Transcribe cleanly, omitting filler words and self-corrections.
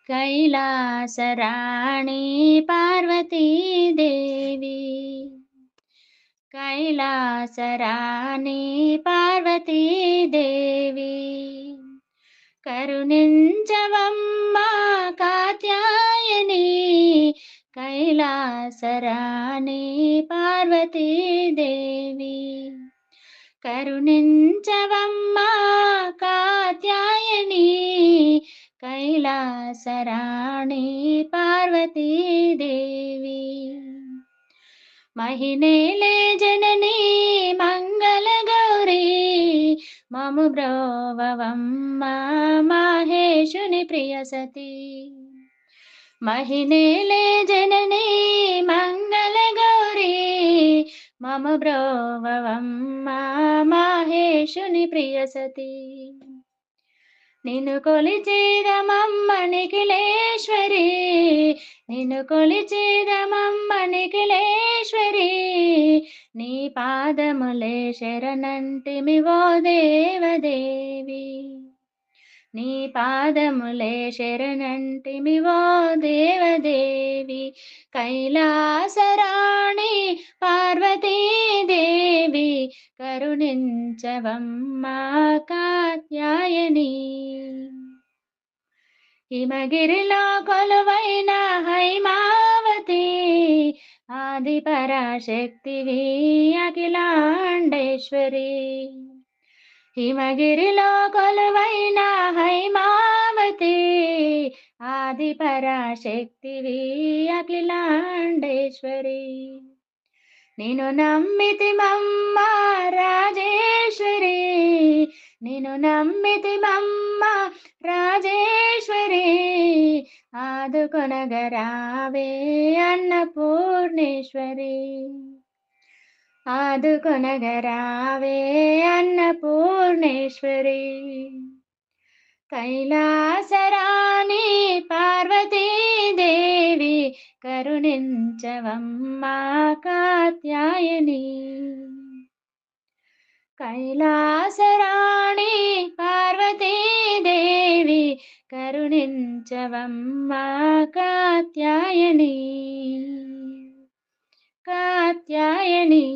कैलासराणी पार्वती देवी कैलासराणी पार्वती देवी करुणिंचवम्मा कात्यायनी कैलासराणी पार्वती देवी करुणिंचवम्मा कात्यायनी कैलासराणी पार्वती देवी महिनेले जननी मंगलगौरी ममु ब्रोववम्मा माहेशुनि प्रियसती महिनेले जननी मंगलगौरी मम ब्रोववम्मा माहेशुनि प्रियसती నిన్ను కొలిచేదమమ్మ నిఖిలేశ్వరి నిన్ను కొలిచేదమమ్మ నిఖిలేశ్వరి నీ పాదములే శరణంటిమి ఓ దేవదేవి నీ పాదములే శరణంటిమి ఓ దేవదేవి కైలాసరాణి పార్వతీదేవి కరుణించవమ్మా కాత్యాయని హిమగిరిలో కొలువైన హైమావతి ఆది పరాశక్తివి అఖిలాండేశ్వరి హిమగిరిలో కొలువైన హైమావతి ఆది పరాశక్తివి అఖిలాండేశ్వరి నిన్ను నమ్మితిమమ్మ రాజేశ్వరి నిన్ను నమ్మితిమమ్మ రాజేశ్వరి ఆదుకొనగరావే అన్నపూర్ణేశ్వరి ఆదుకొనగరావే అన్నపూర్ణేశ్వరి కైలాసరాణి పార్వతీదేవి కరుణించవమ్మా కాత్యాయని కైలాసరాణి పార్వతీదేవి కరుణించవమ్మా కాత్యాయని కాత్యాయని